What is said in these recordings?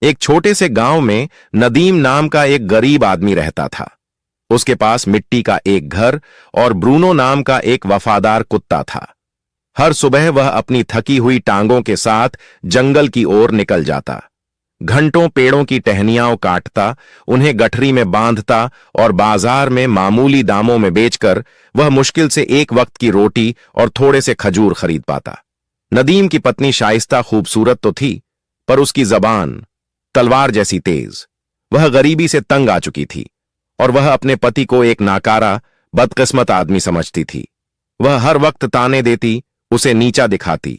एक छोटे से गांव में नदीम नाम का एक गरीब आदमी रहता था। उसके पास मिट्टी का एक घर और ब्रूनो नाम का एक वफादार कुत्ता था। हर सुबह वह अपनी थकी हुई टांगों के साथ जंगल की ओर निकल जाता। घंटों पेड़ों की टहनियां काटता, उन्हें गठरी में बांधता और बाजार में मामूली दामों में बेचकर वह मुश्किल से एक वक्त की रोटी और थोड़े से खजूर खरीद पाता। नदीम की पत्नी शाइस्ता खूबसूरत तो थी, पर उसकी जबान तलवार जैसी तेज। वह गरीबी से तंग आ चुकी थी और वह अपने पति को एक नाकारा, बदकिस्मत आदमी समझती थी। वह हर वक्त ताने देती, उसे नीचा दिखाती।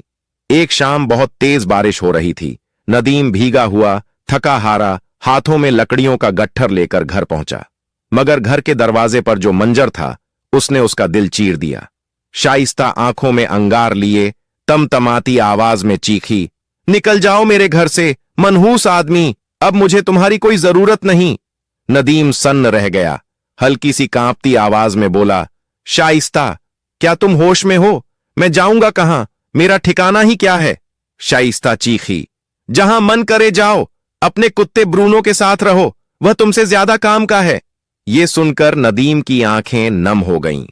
एक शाम बहुत तेज बारिश हो रही थी। नदीम भीगा हुआ, थका हारा, हाथों में लकड़ियों का गट्ठर लेकर घर पहुंचा। मगर घर के दरवाजे पर जो मंजर था, उसने उसका दिल चीर दिया। शाइस्ता आंखों में अंगार लिए तमतमाती आवाज में चीखी, निकल जाओ मेरे घर से, मनहूस आदमी, अब मुझे तुम्हारी कोई जरूरत नहीं। नदीम सन्न रह गया। हल्की सी कांपती आवाज में बोला, शाइस्ता, क्या तुम होश में हो? मैं जाऊंगा कहां? मेरा ठिकाना ही क्या है? शाइस्ता चीखी, जहां मन करे जाओ, अपने कुत्ते ब्रूनो के साथ रहो, वह तुमसे ज्यादा काम का है। ये सुनकर नदीम की आंखें नम हो गईं।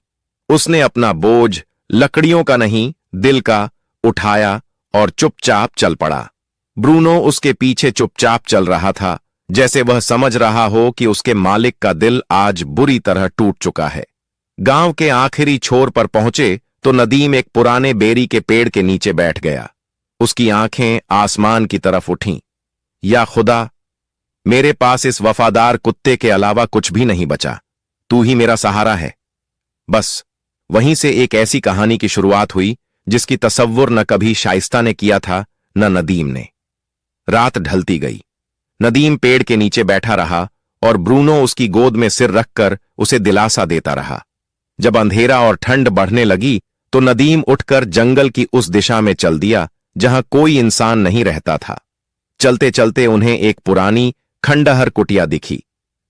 उसने अपना बोझ, लकड़ियों का नहीं दिल का, उठाया और चुपचाप चल पड़ा। ब्रूनो उसके पीछे चुपचाप चल रहा था, जैसे वह समझ रहा हो कि उसके मालिक का दिल आज बुरी तरह टूट चुका है। गांव के आखिरी छोर पर पहुंचे तो नदीम एक पुराने बेरी के पेड़ के नीचे बैठ गया। उसकी आंखें आसमान की तरफ उठीं। या खुदा, मेरे पास इस वफादार कुत्ते के अलावा कुछ भी नहीं बचा, तू ही मेरा सहारा है। बस वहीं से एक ऐसी कहानी की शुरुआत हुई जिसकी तसव्वुर न कभी शाइस्ता ने किया था, न नदीम ने। रात ढलती गई। नदीम पेड़ के नीचे बैठा रहा और ब्रूनो उसकी गोद में सिर रखकर उसे दिलासा देता रहा। जब अंधेरा और ठंड बढ़ने लगी तो नदीम उठकर जंगल की उस दिशा में चल दिया जहां कोई इंसान नहीं रहता था। चलते चलते उन्हें एक पुरानी खंडहर कुटिया दिखी।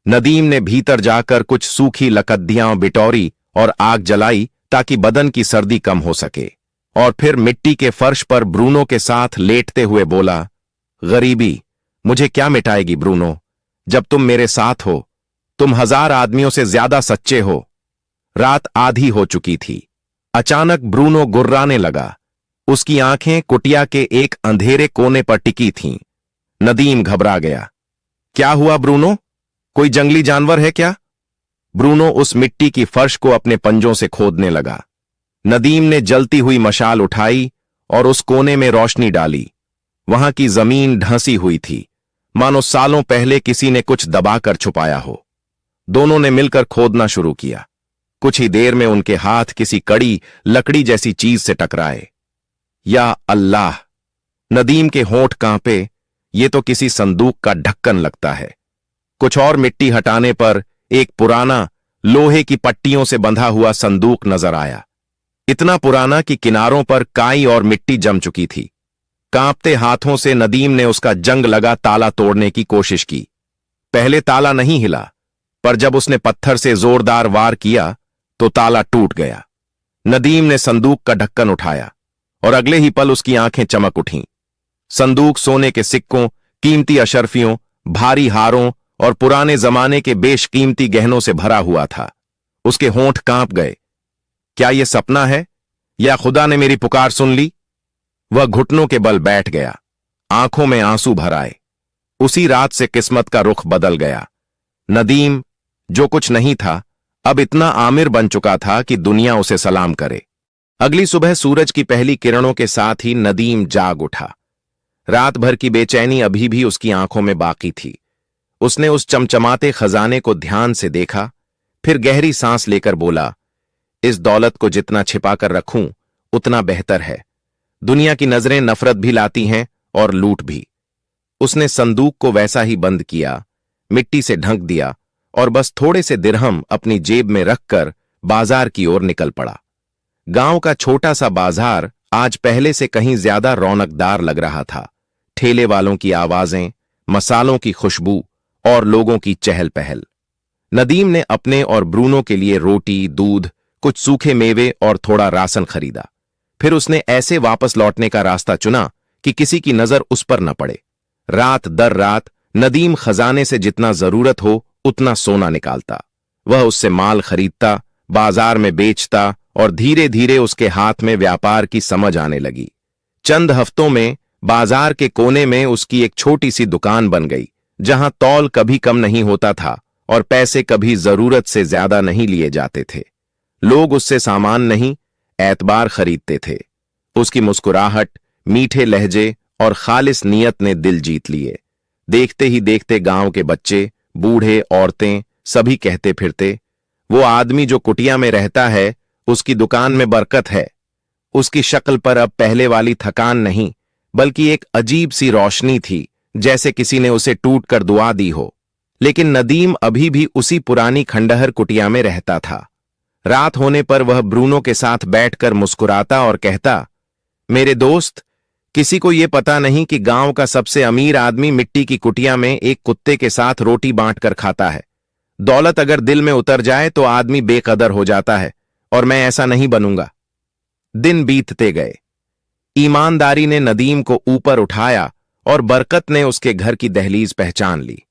नदीम ने भीतर जाकर कुछ सूखी लकड़ियां बिटौरी और आग जलाई ताकि बदन की सर्दी कम हो सके, और फिर मिट्टी के फर्श पर ब्रूनो के साथ लेटते हुए बोला, गरीबी मुझे क्या मिटाएगी ब्रूनो, जब तुम मेरे साथ हो। तुम 1000 आदमियों से ज्यादा सच्चे हो। रात आधी हो चुकी थी। अचानक ब्रूनो गुर्राने लगा। उसकी आंखें कुटिया के एक अंधेरे कोने पर टिकी थीं। नदीम घबरा गया। क्या हुआ ब्रूनो? कोई जंगली जानवर है क्या? ब्रूनो उस मिट्टी की फर्श को अपने पंजों से खोदने लगा। नदीम ने जलती हुई मशाल उठाई और उस कोने में रोशनी डाली। वहां की जमीन ढंसी हुई थी, मानो सालों पहले किसी ने कुछ दबाकर छुपाया हो। दोनों ने मिलकर खोदना शुरू किया। कुछ ही देर में उनके हाथ किसी कड़ी लकड़ी जैसी चीज से टकराए। या अल्लाह! नदीम के होंठ कांपे। ये तो किसी संदूक का ढक्कन लगता है। कुछ और मिट्टी हटाने पर एक पुराना, लोहे की पट्टियों से बंधा हुआ संदूक नजर आया। इतना पुराना कि किनारों पर काई और मिट्टी जम चुकी थी। कांपते हाथों से नदीम ने उसका जंग लगा ताला तोड़ने की कोशिश की। पहले ताला नहीं हिला, पर जब उसने पत्थर से जोरदार वार किया तो ताला टूट गया। नदीम ने संदूक का ढक्कन उठाया और अगले ही पल उसकी आंखें चमक उठीं। संदूक सोने के सिक्कों, कीमती अशर्फियों, भारी हारों और पुराने जमाने के बेशकीमती गहनों से भरा हुआ था। उसके होंठ कांप गए। क्या यह सपना है या खुदा ने मेरी पुकार सुन ली? वह घुटनों के बल बैठ गया, आंखों में आंसू भर आए। उसी रात से किस्मत का रुख बदल गया। नदीम, जो कुछ नहीं था, अब इतना आमिर बन चुका था कि दुनिया उसे सलाम करे। अगली सुबह सूरज की पहली किरणों के साथ ही नदीम जाग उठा। रात भर की बेचैनी अभी भी उसकी आंखों में बाकी थी। उसने उस चमचमाते खजाने को ध्यान से देखा, फिर गहरी सांस लेकर बोला, इस दौलत को जितना छिपाकर रखूं उतना बेहतर है। दुनिया की नजरें नफरत भी लाती हैं और लूट भी। उसने संदूक को वैसा ही बंद किया, मिट्टी से ढक दिया और बस थोड़े से दिरहम अपनी जेब में रखकर बाजार की ओर निकल पड़ा। गांव का छोटा सा बाजार आज पहले से कहीं ज्यादा रौनकदार लग रहा था। ठेले वालों की आवाजें, मसालों की खुशबू और लोगों की चहल पहल। नदीम ने अपने और ब्रूनो के लिए रोटी, दूध, कुछ सूखे मेवे और थोड़ा राशन खरीदा। फिर उसने ऐसे वापस लौटने का रास्ता चुना कि किसी की नजर उस पर न पड़े। रात दर रात नदीम खजाने से जितना जरूरत हो उतना सोना निकालता। वह उससे माल खरीदता, बाजार में बेचता और धीरे धीरे उसके हाथ में व्यापार की समझ आने लगी। चंद हफ्तों में बाजार के कोने में उसकी एक छोटी सी दुकान बन गई, जहां तौल कभी कम नहीं होता था और पैसे कभी जरूरत से ज्यादा नहीं लिए जाते थे। लोग उससे सामान नहीं, एतबार खरीदते थे। उसकी मुस्कुराहट, मीठे लहजे और खालिस नियत ने दिल जीत लिए। देखते ही देखते गांव के बच्चे, बूढ़े, औरतें सभी कहते फिरते, वो आदमी जो कुटिया में रहता है उसकी दुकान में बरकत है। उसकी शक्ल पर अब पहले वाली थकान नहीं, बल्कि एक अजीब सी रोशनी थी, जैसे किसी ने उसे टूट कर दुआ दी हो। लेकिन नदीम अभी भी उसी पुरानी खंडहर कुटिया में रहता था। रात होने पर वह ब्रूनो के साथ बैठकर मुस्कुराता और कहता, मेरे दोस्त, किसी को यह पता नहीं कि गांव का सबसे अमीर आदमी मिट्टी की कुटिया में एक कुत्ते के साथ रोटी बांटकर खाता है। दौलत अगर दिल में उतर जाए तो आदमी बेकदर हो जाता है, और मैं ऐसा नहीं बनूंगा। दिन बीतते गए। ईमानदारी ने नदीम को ऊपर उठाया और बरकत ने उसके घर की दहलीज पहचान ली।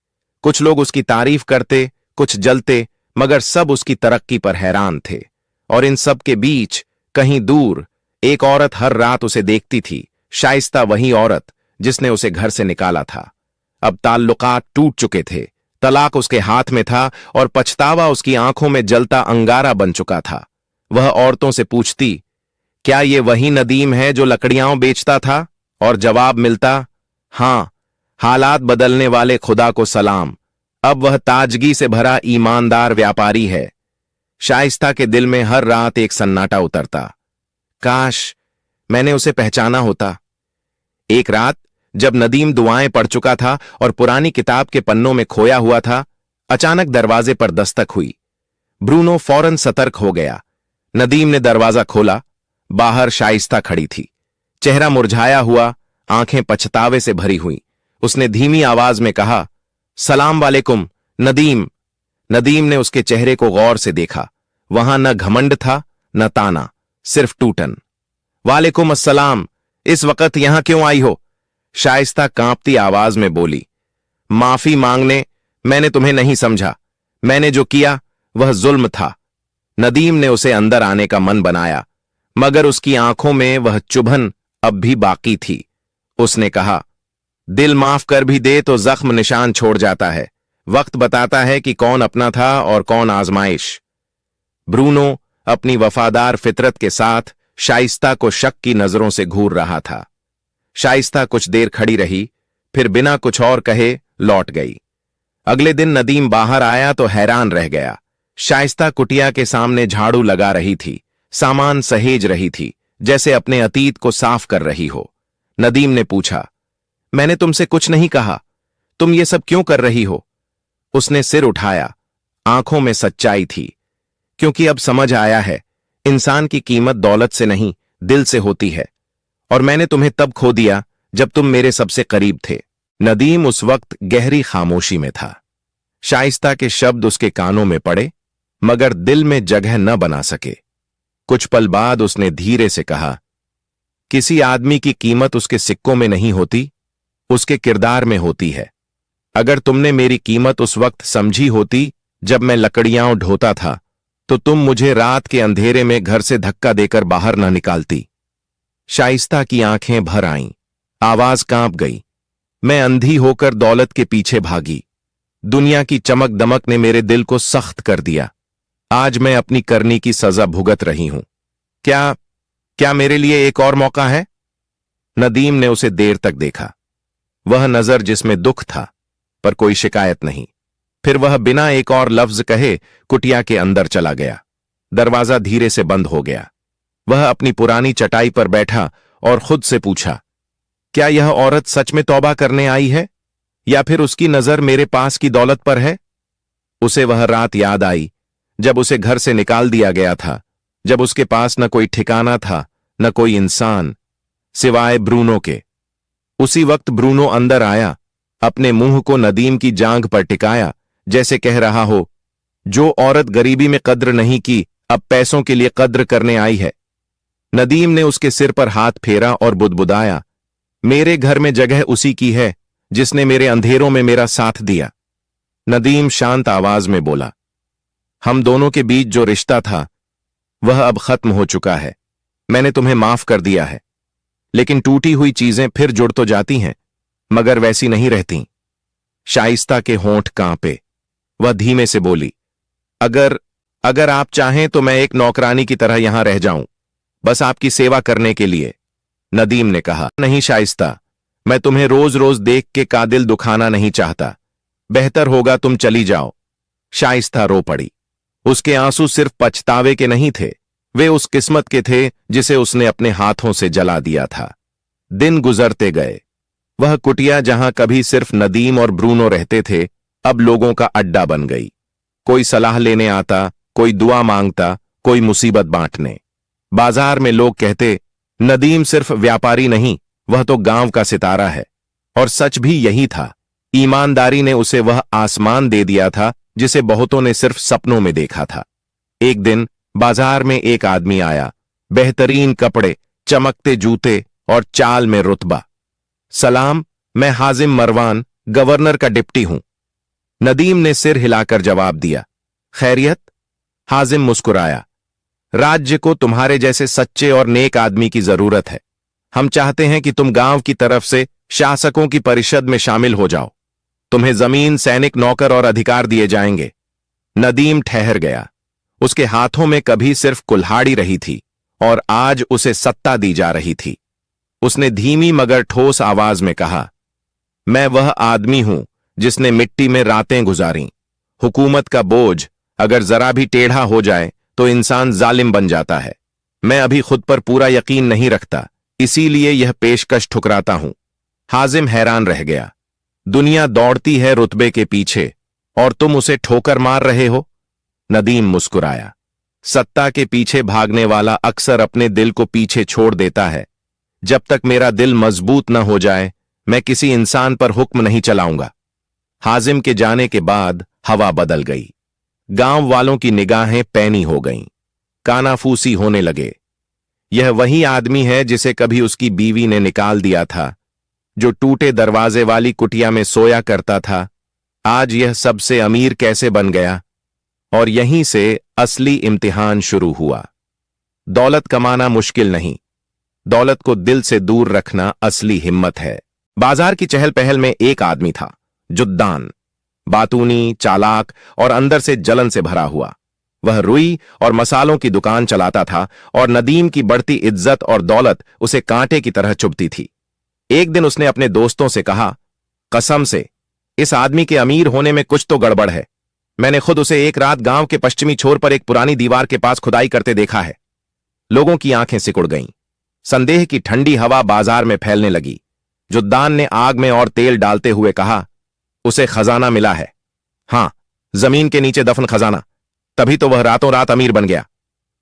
कुछ लोग उसकी तारीफ करते, कुछ जलते, मगर सब उसकी तरक्की पर हैरान थे। और इन सब के बीच कहीं दूर एक औरत हर रात उसे देखती थी, शाइस्ता, वही औरत जिसने उसे घर से निकाला था। अब ताल्लुकात टूट चुके थे, तलाक उसके हाथ में था और पछतावा उसकी आंखों में जलता अंगारा बन चुका था। वह औरतों से पूछती, क्या ये वही नदीम है जो लकड़ियां बेचता था? और जवाब मिलता, हां, हालात बदलने वाले खुदा को सलाम, अब वह ताजगी से भरा ईमानदार व्यापारी है। शाइस्ता के दिल में हर रात एक सन्नाटा उतरता, काश मैंने उसे पहचाना होता। एक रात जब नदीम दुआएं पढ़ चुका था और पुरानी किताब के पन्नों में खोया हुआ था, अचानक दरवाजे पर दस्तक हुई। ब्रूनो फौरन सतर्क हो गया। नदीम ने दरवाजा खोला। बाहर शाइस्ता खड़ी थी, चेहरा मुरझाया हुआ, आंखें पछतावे से भरी हुई। उसने धीमी आवाज में कहा, सलाम वालेकुम नदीम। नदीम ने उसके चेहरे को गौर से देखा। वहां न घमंड था, न ताना, सिर्फ टूटन। वालेकुम अस्सलाम, इस वक्त यहां क्यों आई हो? शाइस्ता कांपती आवाज में बोली, माफी मांगने, मैंने तुम्हें नहीं समझा। मैंने जो किया वह जुल्म था। नदीम ने उसे अंदर आने का मन बनाया, मगर उसकी आंखों में वह चुभन अब भी बाकी थी। उसने कहा, दिल माफ कर भी दे तो जख्म निशान छोड़ जाता है। वक्त बताता है कि कौन अपना था और कौन आजमाइश। ब्रूनो अपनी वफादार फितरत के साथ शाइस्ता को शक की नजरों से घूर रहा था। शाइस्ता कुछ देर खड़ी रही, फिर बिना कुछ और कहे लौट गई। अगले दिन नदीम बाहर आया तो हैरान रह गया। शाइस्ता कुटिया के सामने झाड़ू लगा रही थी, सामान सहेज रही थी, जैसे अपने अतीत को साफ कर रही हो। नदीम ने पूछा, मैंने तुमसे कुछ नहीं कहा, तुम ये सब क्यों कर रही हो? उसने सिर उठाया, आंखों में सच्चाई थी, क्योंकि अब समझ आया है, इंसान की कीमत दौलत से नहीं, दिल से होती है। और मैंने तुम्हें तब खो दिया जब तुम मेरे सबसे करीब थे। नदीम उस वक्त गहरी खामोशी में था। शाइस्ता के शब्द उसके कानों में पड़े, मगर दिल में जगह न बना सके। कुछ पल बाद उसने धीरे से कहा, किसी आदमी की कीमत उसके सिक्कों में नहीं होती, उसके किरदार में होती है। अगर तुमने मेरी कीमत उस वक्त समझी होती जब मैं लकड़ियां ढोता था, तो तुम मुझे रात के अंधेरे में घर से धक्का देकर बाहर न निकालती। शाइस्ता की आंखें भर आईं, आवाज कांप गई। मैं अंधी होकर दौलत के पीछे भागी। दुनिया की चमक दमक ने मेरे दिल को सख्त कर दिया। आज मैं अपनी करनी की सजा भुगत रही हूं। क्या मेरे लिए एक और मौका है? नदीम ने उसे देर तक देखा, वह नजर जिसमें दुख था पर कोई शिकायत नहीं। फिर वह बिना एक और लफ्ज कहे कुटिया के अंदर चला गया। दरवाजा धीरे से बंद हो गया। वह अपनी पुरानी चटाई पर बैठा और खुद से पूछा, क्या यह औरत सच में तौबा करने आई है, या फिर उसकी नजर मेरे पास की दौलत पर है? उसे वह रात याद आई जब उसे घर से निकाल दिया गया था, जब उसके पास न कोई ठिकाना था, न कोई इंसान, सिवाय ब्रूनो के। उसी वक्त ब्रूनो अंदर आया, अपने मुंह को नदीम की जांघ पर टिकाया, जैसे कह रहा हो, जो औरत गरीबी में कद्र नहीं की, अब पैसों के लिए कद्र करने आई है। नदीम ने उसके सिर पर हाथ फेरा और बुदबुदाया, मेरे घर में जगह उसी की है जिसने मेरे अंधेरों में मेरा साथ दिया। नदीम शांत आवाज में बोला, हम दोनों के बीच जो रिश्ता था वह अब खत्म हो चुका है। मैंने तुम्हें माफ कर दिया है, लेकिन टूटी हुई चीजें फिर जुड़ तो जाती हैं, मगर वैसी नहीं रहती। शाइस्ता के होंठ कांपे। वह धीमे से बोली, अगर आप चाहें तो मैं एक नौकरानी की तरह यहां रह जाऊं, बस आपकी सेवा करने के लिए। नदीम ने कहा, नहीं शाइस्ता, मैं तुम्हें रोज रोज देख के का दिल दुखाना नहीं चाहता। बेहतर होगा तुम चली जाओ। शाइस्ता रो पड़ी। उसके आंसू सिर्फ पछतावे के नहीं थे, वे उस किस्मत के थे जिसे उसने अपने हाथों से जला दिया था। दिन गुजरते गए। वह कुटिया जहां कभी सिर्फ नदीम और ब्रूनो रहते थे, अब लोगों का अड्डा बन गई। कोई सलाह लेने आता, कोई दुआ मांगता, कोई मुसीबत बांटने। बाजार में लोग कहते, नदीम सिर्फ व्यापारी नहीं, वह तो गांव का सितारा है। और सच भी यही था। ईमानदारी ने उसे वह आसमान दे दिया था जिसे बहुतों ने सिर्फ सपनों में देखा था। एक दिन बाजार में एक आदमी आया, बेहतरीन कपड़े, चमकते जूते और चाल में रुतबा। सलाम, मैं हाजिम मरवान, गवर्नर का डिप्टी हूं। नदीम ने सिर हिलाकर जवाब दिया, खैरियत? हाजिम मुस्कुराया, राज्य को तुम्हारे जैसे सच्चे और नेक आदमी की जरूरत है। हम चाहते हैं कि तुम गांव की तरफ से शासकों की परिषद में शामिल हो जाओ। तुम्हें जमीन, सैनिक, नौकर और अधिकार दिए जाएंगे। नदीम ठहर गया। उसके हाथों में कभी सिर्फ कुल्हाड़ी रही थी और आज उसे सत्ता दी जा रही थी। उसने धीमी मगर ठोस आवाज में कहा, मैं वह आदमी हूं जिसने मिट्टी में रातें गुजारी। हुकूमत का बोझ अगर जरा भी टेढ़ा हो जाए तो इंसान जालिम बन जाता है। मैं अभी खुद पर पूरा यकीन नहीं रखता, इसीलिए यह पेशकश ठुकराता हूं। हाजिम हैरान रह गया। दुनिया दौड़ती है रुतबे के पीछे और तुम उसे ठोकर मार रहे हो? नदीम मुस्कुराया, सत्ता के पीछे भागने वाला अक्सर अपने दिल को पीछे छोड़ देता है। जब तक मेरा दिल मजबूत न हो जाए, मैं किसी इंसान पर हुक्म नहीं चलाऊंगा। हाजिम के जाने के बाद हवा बदल गई। गांव वालों की निगाहें पैनी हो गईं, कानाफूसी होने लगे। यह वही आदमी है जिसे कभी उसकी बीवी ने निकाल दिया था, जो टूटे दरवाजे वाली कुटिया में सोया करता था। आज यह सबसे अमीर कैसे बन गया? और यहीं से असली इम्तिहान शुरू हुआ। दौलत कमाना मुश्किल नहीं, दौलत को दिल से दूर रखना असली हिम्मत है। बाजार की चहल पहल में एक आदमी था, जुद्दान, बातूनी, चालाक और अंदर से जलन से भरा हुआ। वह रुई और मसालों की दुकान चलाता था और नदीम की बढ़ती इज्जत और दौलत उसे कांटे की तरह चुभती थी। एक दिन उसने अपने दोस्तों से कहा, कसम से इस आदमी के अमीर होने में कुछ तो गड़बड़ है। मैंने खुद उसे एक रात गांव के पश्चिमी छोर पर एक पुरानी दीवार के पास खुदाई करते देखा है। लोगों की आंखें सिकुड़ गईं। संदेह की ठंडी हवा बाजार में फैलने लगी। जुद्दान ने आग में और तेल डालते हुए कहा, उसे खजाना मिला है। हां, जमीन के नीचे दफन खजाना। तभी तो वह रातों रात अमीर बन गया।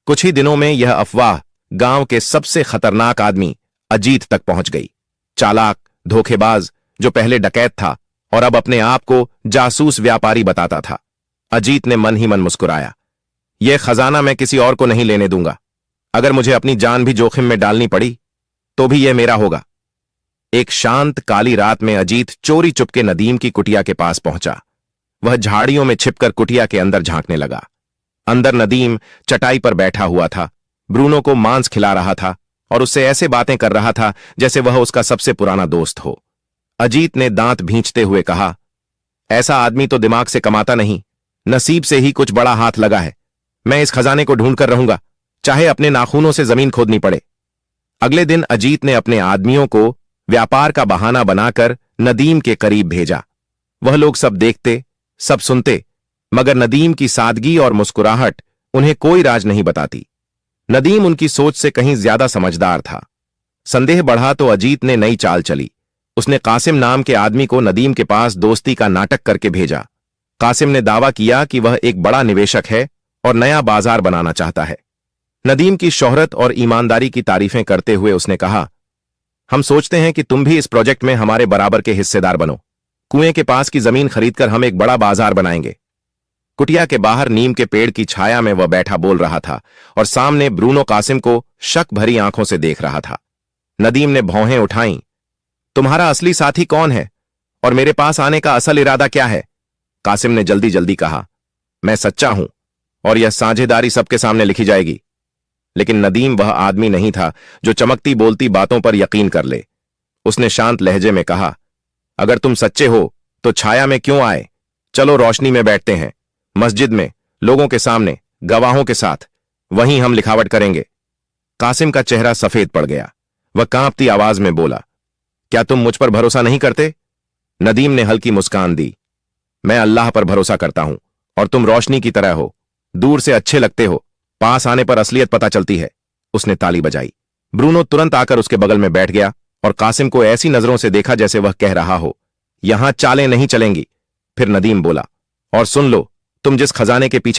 कुछ ही दिनों में यह अफवाह गांव के सबसे खतरनाक आदमी अजीत तक पहुंच गई। चालाक, धोखेबाज, जो पहले डकैत था और अब अपने आप को जासूस व्यापारी बताता था। अजीत ने मन ही मन मुस्कुराया, यह खजाना मैं किसी और को नहीं लेने दूंगा। अगर मुझे अपनी जान भी जोखिम में डालनी पड़ी तो भी यह मेरा होगा। एक शांत काली रात में अजीत चोरी चुपके नदीम की कुटिया के पास पहुंचा। वह झाड़ियों में छिपकर कुटिया के अंदर झांकने लगा। अंदर नदीम चटाई पर बैठा हुआ था, ब्रूनो को मांस खिला रहा था और उससे ऐसे बातें कर रहा था जैसे वह उसका सबसे पुराना दोस्त हो। अजीत ने दांत भींचते हुए कहा, ऐसा आदमी तो दिमाग से कमाता नहीं, नसीब से ही कुछ बड़ा हाथ लगा है। मैं इस खजाने को ढूंढ कर रहूंगा, चाहे अपने नाखूनों से जमीन खोदनी पड़े। अगले दिन अजीत ने अपने आदमियों को व्यापार का बहाना बनाकर नदीम के करीब भेजा। वह लोग सब देखते, सब सुनते, मगर नदीम की सादगी और मुस्कुराहट उन्हें कोई राज नहीं बताती। नदीम उनकी सोच से कहीं ज्यादा समझदार था। संदेह बढ़ा तो अजीत ने नई चाल चली। उसने कासिम नाम के आदमी को नदीम के पास दोस्ती का नाटक करके भेजा। कासिम ने दावा किया कि वह एक बड़ा निवेशक है और नया बाजार बनाना चाहता है। नदीम की शोहरत और ईमानदारी की तारीफें करते हुए उसने कहा, हम सोचते हैं कि तुम भी इस प्रोजेक्ट में हमारे बराबर के हिस्सेदार बनो। कुएं के पास की जमीन खरीदकर हम एक बड़ा बाजार बनाएंगे। कुटिया के बाहर नीम के पेड़ की छाया में वह बैठा बोल रहा था और सामने ब्रूनो कासिम को शक भरी आंखों से देख रहा था। नदीम ने भौहें उठाईं, तुम्हारा असली साथी कौन है और मेरे पास आने का असल इरादा क्या है? कासिम ने जल्दी जल्दी कहा, मैं सच्चा हूं और यह साझेदारी सबके सामने लिखी जाएगी। लेकिन नदीम वह आदमी नहीं था जो चमकती बोलती बातों पर यकीन कर ले। उसने शांत लहजे में कहा, अगर तुम सच्चे हो तो छाया में क्यों आए? चलो रोशनी में बैठते हैं, मस्जिद में, लोगों के सामने, गवाहों के साथ, वहीं हम लिखावट करेंगे। कासिम का चेहरा सफेद पड़ गया। वह कांपती आवाज में बोला, क्या तुम मुझ पर भरोसा नहीं करते? नदीम ने हल्की मुस्कान दी, मैं अल्लाह पर भरोसा करता हूं और तुम रोशनी की तरह हो, दूर से अच्छे लगते हो, पास आने पर असलियत पता चलती है। उसने ताली बजाई। ब्रूनो तुरंत आकर उसके बगल में बैठ गया और कासिम को ऐसी नजरों से देखा जैसे वह कह रहा हो, यहां चालें नहीं चलेंगी। फिर नदीम बोला, और सुन लो, तुम जिस खजाने के पीछे